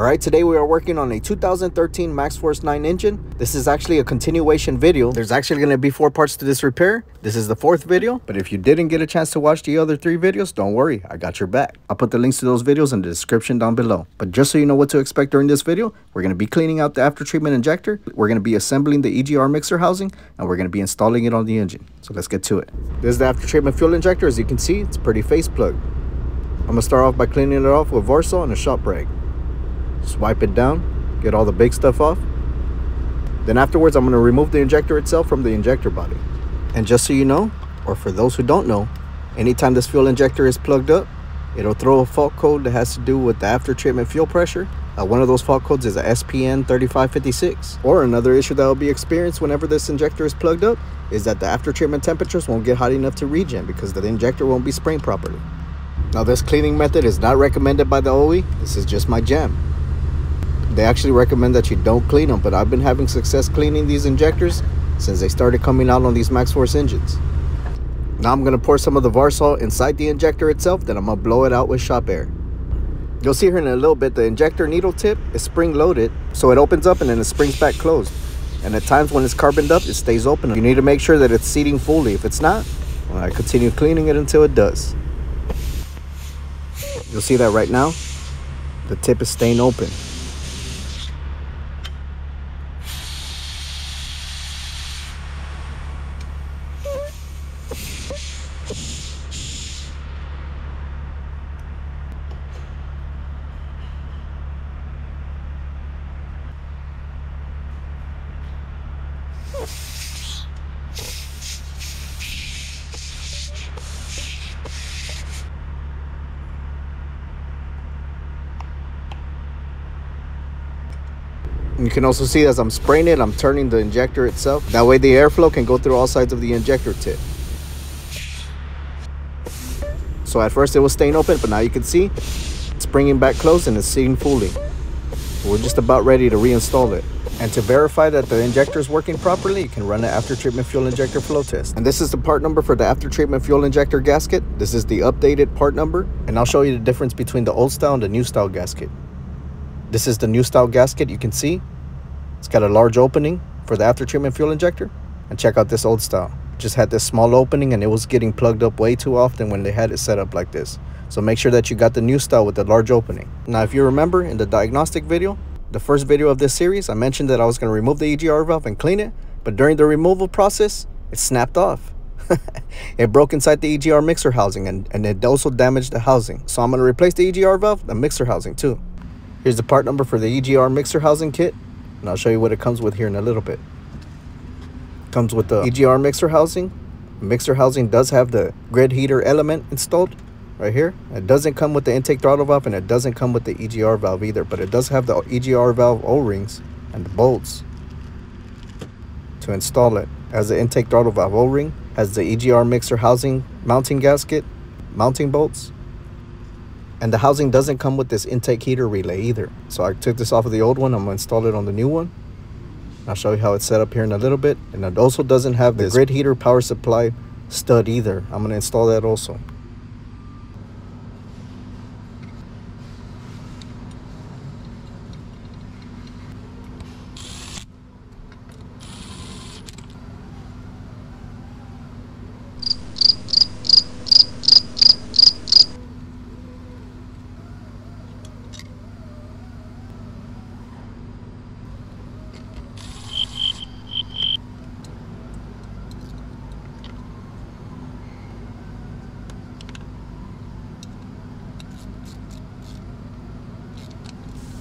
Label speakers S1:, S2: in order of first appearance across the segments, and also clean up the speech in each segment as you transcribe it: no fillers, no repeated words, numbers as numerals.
S1: Alright, today we are working on a 2013 Maxxforce 9 engine. This is actually a continuation video. There's actually going to be 4 parts to this repair. This is the 4th video, but if you didn't get a chance to watch the other 3 videos, don't worry, I got your back. I'll put the links to those videos in the description down below. But just so you know what to expect during this video, we're going to be cleaning out the after treatment injector, we're going to be assembling the EGR mixer housing, and we're going to be installing it on the engine. So let's get to it. This is the after treatment fuel injector. As you can see, it's pretty face plugged. I'm going to start off by cleaning it off with Varsaw and a shop rag. Just wipe it down, get all the big stuff off. Then afterwards, I'm going to remove the injector itself from the injector body. And just so you know, or for those who don't know, anytime this fuel injector is plugged up, it'll throw a fault code that has to do with the after treatment fuel pressure. One of those fault codes is a SPN 3556. Or another issue that will be experienced whenever this injector is plugged up is that the after treatment temperatures won't get hot enough to regen because the injector won't be spraying properly. Now, this cleaning method is not recommended by the OE. This is just my jam. They actually recommend that you don't clean them, but I've been having success cleaning these injectors since they started coming out on these Maxxforce engines. Now I'm going to pour some of the Varsaw inside the injector itself, then I'm going to blow it out with shop air. You'll see here in a little bit the injector needle tip is spring loaded, so it opens up and then it springs back closed. And at times when it's carboned up, it stays open. You need to make sure that it's seating fully. If it's not, well, I continue cleaning it until it does. You'll see that right now, the tip is staying open. You can also see as I'm spraying it, I'm turning the injector itself. That way the airflow can go through all sides of the injector tip. So at first it was staying open, but now you can see it's bringing back closed and it's seating fully. We're just about ready to reinstall it. And to verify that the injector is working properly, you can run an after treatment fuel injector flow test. And this is the part number for the after treatment fuel injector gasket. This is the updated part number, and I'll show you the difference between the old style and the new style gasket. This is the new style gasket. You can see it's got a large opening for the after treatment fuel injector. And check out this old style. Just had this small opening and it was getting plugged up way too often when they had it set up like this. So make sure that you got the new style with the large opening. Now, if you remember in the diagnostic video, the first video of this series, I mentioned that I was going to remove the EGR valve and clean it. But during the removal process, it snapped off. It broke inside the EGR mixer housing and it also damaged the housing. So I'm going to replace the EGR valve, the mixer housing too. Here's the part number for the EGR mixer housing kit, and I'll show you what it comes with here in a little bit. It comes with the EGR mixer housing. The mixer housing does have the grid heater element installed right here. It doesn't come with the intake throttle valve, and it doesn't come with the EGR valve either, but it does have the EGR valve O-rings and the bolts to install it. As the intake throttle valve O-ring has the EGR mixer housing mounting gasket, mounting bolts. And the housing doesn't come with this intake heater relay either. So I took this off of the old one. I'm going to install it on the new one. I'll show you how it's set up here in a little bit. And it also doesn't have the grid heater power supply stud either. I'm going to install that also.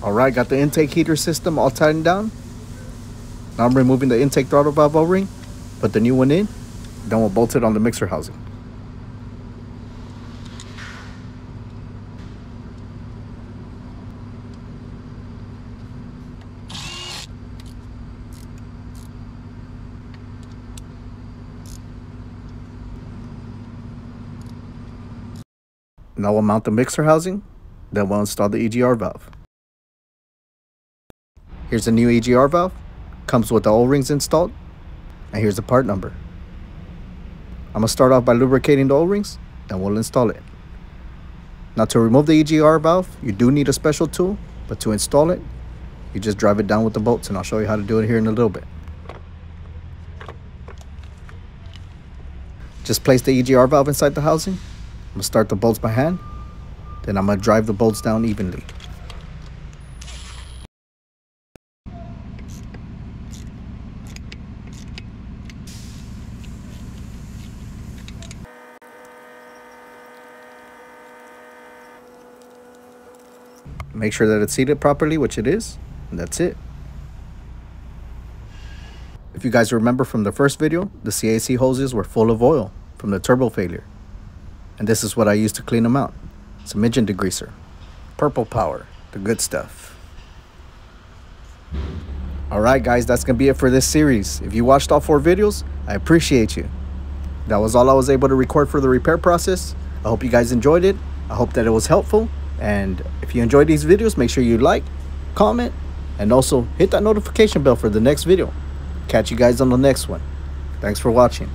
S1: Alright, got the intake heater system all tightened down. Now I'm removing the intake throttle valve O-ring, put the new one in, then we'll bolt it on the mixer housing. Now we'll mount the mixer housing, then we'll install the EGR valve. Here's the new EGR valve. Comes with the O-rings installed. And here's the part number. I'm going to start off by lubricating the O-rings, then we'll install it. Now to remove the EGR valve, you do need a special tool. But to install it, you just drive it down with the bolts, and I'll show you how to do it here in a little bit. Just place the EGR valve inside the housing. I'm going to start the bolts by hand. Then I'm going to drive the bolts down evenly. Make sure that it's seated properly, which it is, and that's it. If you guys remember from the first video, the CAC hoses were full of oil from the turbo failure. And this is what I used to clean them out. Some engine degreaser. Purple Power, the good stuff. Alright guys, that's going to be it for this series. If you watched all 4 videos, I appreciate you. That was all I was able to record for the repair process. I hope you guys enjoyed it. I hope that it was helpful. And if you enjoyed these videos, make sure you like, comment, and also hit that notification bell for the next video. Catch you guys on the next one. Thanks for watching.